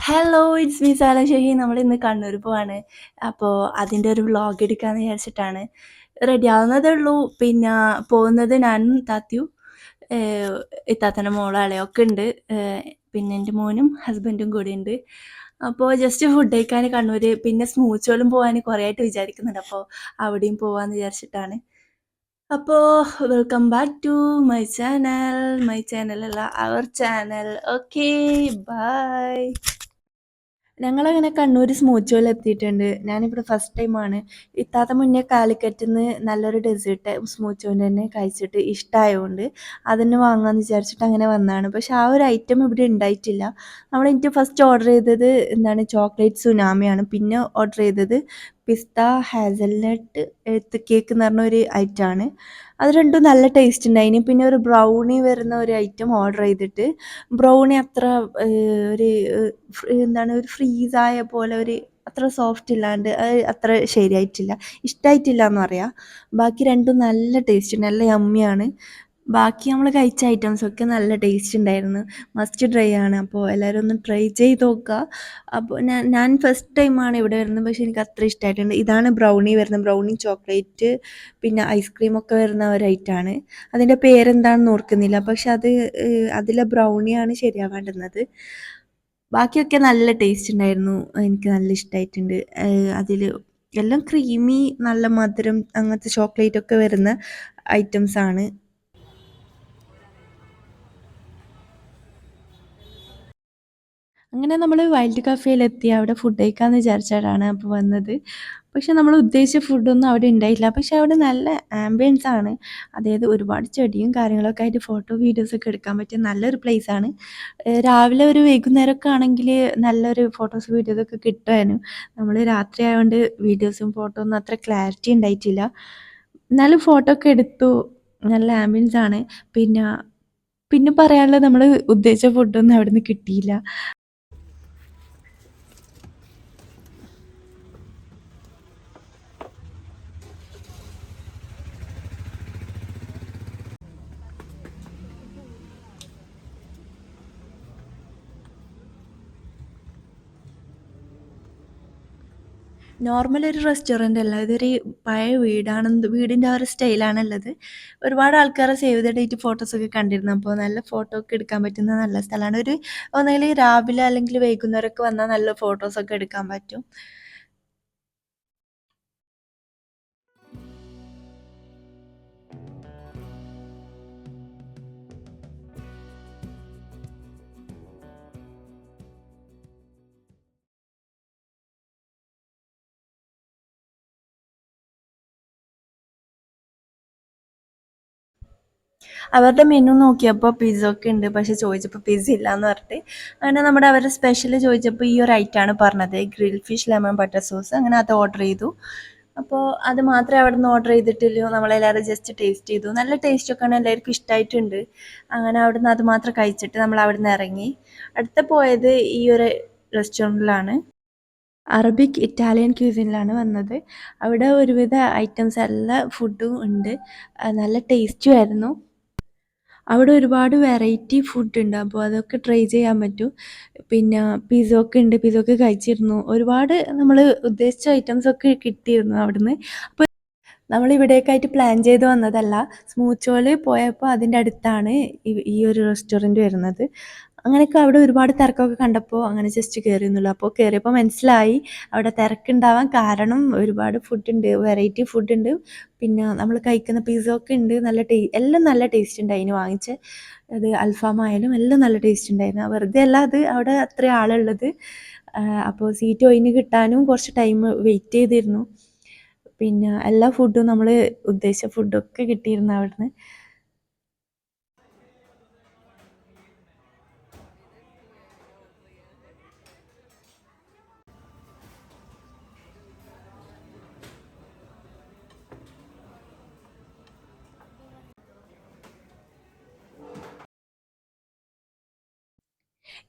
Hello it's me Sala Shahi. നമ്മളിന്ന് കണ്ണൂർ പോവാണ്. അപ്പോൾ അതിൻ്റെ ഒരു വ്ളോഗ് എടുക്കാമെന്ന് വിചാരിച്ചിട്ടാണ്. റെഡി ആവുന്നതേ ഉള്ളൂ. പിന്നെ പോകുന്നത് ഞാനും താത്തയും ഏഹ് ഇത്താത്തൻ്റെ മോളും അളിയൊക്കെ ഉണ്ട്. പിന്നെ എൻ്റെ മോനും ഹസ്ബൻഡും കൂടി ഉണ്ട്. അപ്പോൾ ജസ്റ്റ് ഫുഡ് കഴിക്കാൻ കണ്ണൂർ, പിന്നെ സ്മൂച്ചോലും പോകാൻ കുറേ ആയിട്ട് വിചാരിക്കുന്നുണ്ട്. അപ്പോൾ അവിടെയും പോകാമെന്ന് വിചാരിച്ചിട്ടാണ്. അപ്പോൾ welcome back to my channel അല്ല, അവർ ചാനൽ. Okay, by. ഞങ്ങളങ്ങനെ കണ്ണൂർ സ്മൂച്ചുവൽ എത്തിയിട്ടുണ്ട്. ഞാനിവിടെ ഫസ്റ്റ് ടൈമാണ്. ഇത്താത്ത മുന്നേ കാലിക്കറ്റിൽ നിന്ന് നല്ലൊരു ഡെസേർട്ട് സ്മൂച്ചുവിൻ്റെ തന്നെ കഴിച്ചിട്ട് ഇഷ്ടമായതുകൊണ്ട് അതന്നെ വാങ്ങാമെന്ന് വിചാരിച്ചിട്ട് അങ്ങനെ വന്നതാണ്. പക്ഷെ ആ ഒരു ഐറ്റം ഇവിടെ ഉണ്ടായിട്ടില്ല. എനിക്ക് ഫസ്റ്റ് ഓർഡർ ചെയ്തത് എന്താണ്, ചോക്ലേറ്റ് സുനാമിയാണ്. പിന്നെ ഓർഡർ ചെയ്തത് പിസ്ത ഹാസൽനട്ട് എത്ത് കേക്ക് എന്ന് പറഞ്ഞ ഒരു ഐറ്റമാണ്. അത് രണ്ടും നല്ല ടേസ്റ്റ് ഉണ്ടായിന്. പിന്നെ ഒരു ബ്രൗണി വരുന്ന ഒരു ഐറ്റം ഓർഡർ ചെയ്തിട്ട് ബ്രൗണി അത്ര ഒരു എന്താണ്, ഒരു ഫ്രീസായ പോലെ ഒരു അത്ര സോഫ്റ്റ് ഇല്ലാണ്ട് അത് അത്ര ശരിയായിട്ടില്ല, ഇഷ്ടമായിട്ടില്ല എന്ന് പറയാം. ബാക്കി രണ്ടും നല്ല ടേസ്റ്റ്, നല്ല യമ്മിയാണ്. ബാക്കി നമ്മൾ കഴിച്ച ഐറ്റംസൊക്കെ നല്ല ടേസ്റ്റ് ഉണ്ടായിരുന്നു. മസ്റ്റ് ട്രൈ ആണ്. അപ്പോൾ എല്ലാവരും ഒന്ന് ട്രൈ ചെയ്ത് നോക്കുക. അപ്പോൾ ഞാൻ ഫസ്റ്റ് ടൈമാണ് ഇവിടെ വരുന്നത്. പക്ഷേ എനിക്ക് അത്ര ഇഷ്ടമായിട്ടുണ്ട്. ഇതാണ് ബ്രൗണി വരുന്നത്, ബ്രൗണി ചോക്ലേറ്റ് പിന്നെ ഐസ്ക്രീമൊക്കെ വരുന്ന ഒരു ഐറ്റമാണ്. അതിൻ്റെ പേരെന്താണെന്ന് ഓർക്കുന്നില്ല. പക്ഷെ അത് അതിലെ ബ്രൗണിയാണ് ശരിയാവേണ്ടുന്നത്. ബാക്കിയൊക്കെ നല്ല ടേസ്റ്റ് ഉണ്ടായിരുന്നു. എനിക്ക് നല്ല ഇഷ്ടമായിട്ടുണ്ട്. അതിൽ എല്ലാം ക്രീമി, നല്ല മധുരം, അങ്ങനത്തെ ചോക്ലേറ്റൊക്കെ വരുന്ന ഐറ്റംസാണ്. അങ്ങനെ നമ്മൾ വൈൽഡ് കഫേയിലെത്തി. അവിടെ ഫുഡ് കഴിക്കാമെന്ന് വിചാരിച്ചിട്ടാണ് അപ്പോൾ വന്നത്. പക്ഷെ നമ്മൾ ഉദ്ദേശിച്ച ഫുഡൊന്നും അവിടെ ഉണ്ടായില്ല. പക്ഷെ അവിടെ നല്ല ആംബിയൻസ് ആണ്. അതായത് ഒരുപാട് ചെടിയും കാര്യങ്ങളൊക്കെ ആയിട്ട് ഫോട്ടോ വീഡിയോസൊക്കെ എടുക്കാൻ പറ്റിയ നല്ലൊരു പ്ലേസാണ്. രാവിലെ ഒരു വൈകുന്നേരമൊക്കെ ആണെങ്കിൽ നല്ലൊരു ഫോട്ടോസ് വീഡിയോസൊക്കെ കിട്ടുമായിരുന്നു. നമ്മൾ രാത്രി ആയതുകൊണ്ട് വീഡിയോസും ഫോട്ടോ ഒന്നും അത്ര ക്ലാരിറ്റി ഉണ്ടായിട്ടില്ല. എന്നാലും ഫോട്ടോ ഒക്കെ എടുത്തു. നല്ല ആംബിയൻസ് ആണ്. പിന്നെ പിന്നെ പറയാനുള്ളത്, നമ്മൾ ഉദ്ദേശിച്ച ഫുഡൊന്നും അവിടെ നിന്ന് കിട്ടിയില്ല. നോർമൽ ഒരു റെസ്റ്റോറൻ്റ് അല്ല, ഇതൊരു പഴയ വീടാണ്. വീടിൻ്റെ ആ ഒരു സ്റ്റൈലാണുള്ളത്. ഒരുപാട് ആൾക്കാർ സേവ് ദ ഡേറ്റ് ഫോട്ടോസൊക്കെ കണ്ടിരുന്നു. അപ്പോൾ നല്ല ഫോട്ടോ ഒക്കെ എടുക്കാൻ പറ്റുന്ന നല്ല സ്ഥലമാണ്. ഒന്നുകിൽ രാവിലെ അല്ലെങ്കിൽ വൈകുന്നേരമൊക്കെ വന്നാൽ നല്ല ഫോട്ടോസൊക്കെ എടുക്കാൻ പറ്റും. അവരുടെ മെനു നോക്കിയപ്പോൾ പിസ്സ ഒക്കെ ഉണ്ട്. പക്ഷേ ചോദിച്ചപ്പോൾ പിസ്സ ഇല്ലയെന്ന് പറഞ്ഞിട്ട് അങ്ങനെ അവരുടെ സ്പെഷ്യൽ ചോദിച്ചപ്പോൾ ഈ ഒരു ഐറ്റമാണ് പറഞ്ഞത്, grill fish lemon butter sauce. അങ്ങനെ അത് ഓർഡർ ചെയ്തു. അപ്പോൾ അത് മാത്രമേ അവിടെ നിന്ന് ഓർഡർ ചെയ്തിട്ടുള്ളൂ. നമ്മളെല്ലാവരും ജസ്റ്റ് ടേസ്റ്റ് ചെയ്തു. നല്ല ടേസ്റ്റൊക്കെയാണ്, എല്ലാവർക്കും ഇഷ്ടമായിട്ടുണ്ട്. അങ്ങനെ അവിടെ നിന്ന് അത് മാത്രം കഴിച്ചിട്ട് നമ്മൾ അവിടെ നിന്ന് ഇറങ്ങി. അടുത്ത പോയത് ഈ ഒരു റെസ്റ്റോറൻറ്റിലാണ്. അറബിക് ഇറ്റാലിയൻ ക്യൂസിനിലാണ് വന്നത്. അവിടെ ഒരുവിധ ഐറ്റംസ് എല്ലാ ഫുഡും ഉണ്ട്. നല്ല ടേസ്റ്റും ആയിരുന്നു. അവിടെ ഒരുപാട് വെറൈറ്റി ഫുഡുണ്ട്. അപ്പോൾ അതൊക്കെ ട്രൈ ചെയ്യാൻ പറ്റും. പിന്നെ പിസ്സ ഒക്കെ ഉണ്ട്. പിസ്സ ഒക്കെ കഴിച്ചിരുന്നു. ഒരുപാട് നമ്മൾ ഉദ്ദേശിച്ച ഐറ്റംസൊക്കെ കിട്ടിയിരുന്നു അവിടുന്ന്. അപ്പോൾ നമ്മളിവിടേക്കായിട്ട് പ്ലാൻ ചെയ്ത് വന്നതല്ല. സ്മൂച്ചോൽ പോയപ്പോൾ അതിൻ്റെ അടുത്താണ് ഈ ഒരു റെസ്റ്റോറൻറ്റ് വരുന്നത്. അങ്ങനെയൊക്കെ അവിടെ ഒരുപാട് തിരക്കൊക്കെ കണ്ടപ്പോൾ അങ്ങനെ ജസ്റ്റ് കയറിയെന്നുള്ളൂ. അപ്പോൾ കയറിയപ്പോൾ മനസ്സിലായി അവിടെ തിരക്കുണ്ടാവാൻ കാരണം ഒരുപാട് ഫുഡുണ്ട്, വെറൈറ്റി ഫുഡുണ്ട്. പിന്നെ നമ്മൾ കഴിക്കുന്ന പിസ്സ ഒക്കെ ഉണ്ട്. എല്ലാം നല്ല ടേസ്റ്റ് ഉണ്ടായിന്. വാങ്ങിച്ച അത് അൽഫാമായാലും എല്ലാം നല്ല ടേസ്റ്റ് ഉണ്ടായിരുന്നു. വെറുതെ അല്ല അത് അവിടെ അത്ര ആളുള്ളത്. അപ്പോൾ സീറ്റ് ഒഴിഞ്ഞ് കിട്ടാനും കുറച്ച് ടൈം വെയിറ്റ് ചെയ്തിരുന്നു. പിന്നെ എല്ലാ ഫുഡും നമ്മൾ ഉദ്ദേശിച്ച ഫുഡൊക്കെ കിട്ടിയിരുന്നു അവിടുന്ന്.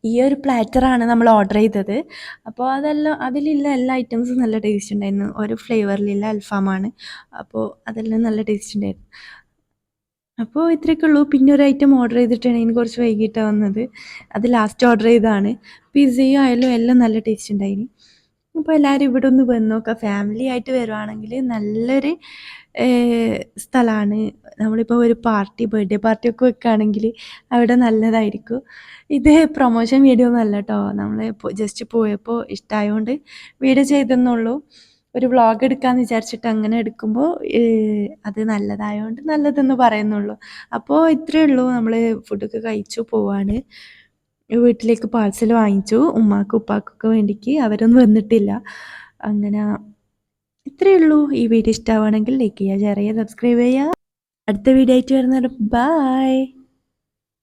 ഈ ഒരു പ്ലാറ്ററാണ് നമ്മൾ ഓർഡർ ചെയ്തത്. അപ്പോൾ അതെല്ലാം അതിലുള്ള എല്ലാ ഐറ്റംസും നല്ല ടേസ്റ്റ് ഉണ്ടായിരുന്നു. ഒരു ഫ്ലേവറിലുള്ള അൽഫാമാണ്. അപ്പോൾ അതെല്ലാം നല്ല ടേസ്റ്റ് ഉണ്ടായിരുന്നു. അപ്പോൾ ഇത്രയൊക്കെ ഉള്ളൂ. പിന്നെ ഒരു ഐറ്റം ഓർഡർ ചെയ്തിട്ടാണ് ഇനി കുറച്ച് വൈകിട്ടാണ് വന്നത്. അത് ലാസ്റ്റ് ഓർഡർ ചെയ്തതാണ്. പിസ്സയും ആയാലും എല്ലാം നല്ല ടേസ്റ്റ് ഉണ്ടായിന്. അപ്പോൾ എല്ലാവരും ഇവിടെ ഒന്ന് വന്ന് നോക്കുക. ഫാമിലി ആയിട്ട് വരുവാണെങ്കിൽ നല്ലൊരു സ്ഥലമാണ്. നമ്മളിപ്പോൾ ഒരു പാർട്ടി ബർത്ത്ഡേ പാർട്ടിയൊക്കെ വെക്കുകയാണെങ്കിൽ അവിടെ നല്ലതായിരിക്കും. ഇത് പ്രൊമോഷൻ വീഡിയോ ഒന്നും അല്ല കേട്ടോ. നമ്മൾ ജസ്റ്റ് പോയപ്പോൾ ഇഷ്ടമായതുകൊണ്ട് വീഡിയോ ചെയ്തെന്നുള്ളൂ. ഒരു വ്ളോഗ് എടുക്കാമെന്ന് വിചാരിച്ചിട്ട് അങ്ങനെ എടുക്കുമ്പോൾ അത് നല്ലതായതുകൊണ്ട് നല്ലതെന്ന് പറയുന്നുള്ളൂ. അപ്പോൾ ഇത്രയേ ഉള്ളൂ. നമ്മൾ ഫുഡൊക്കെ കഴിച്ചു പോവാണ്. വീട്ടിലേക്ക് പാഴ്സൽ വാങ്ങിച്ചു ഉമ്മാക്കും ഉപ്പാക്കൊക്കെ വേണ്ടിക്ക്. അവരൊന്നും വന്നിട്ടില്ല. അങ്ങനെ ഇത്രയേ ഉള്ളൂ. ഈ വീഡിയോ ഇഷ്ടമാവുകയാണെങ്കിൽ ലൈക്ക് ചെയ്യുക, ഷെയർ ചെയ്യുക, സബ്സ്ക്രൈബ് ചെയ്യുക. അടുത്ത വീഡിയോ ആയിട്ട് വരുന്നവരെ ബൈ.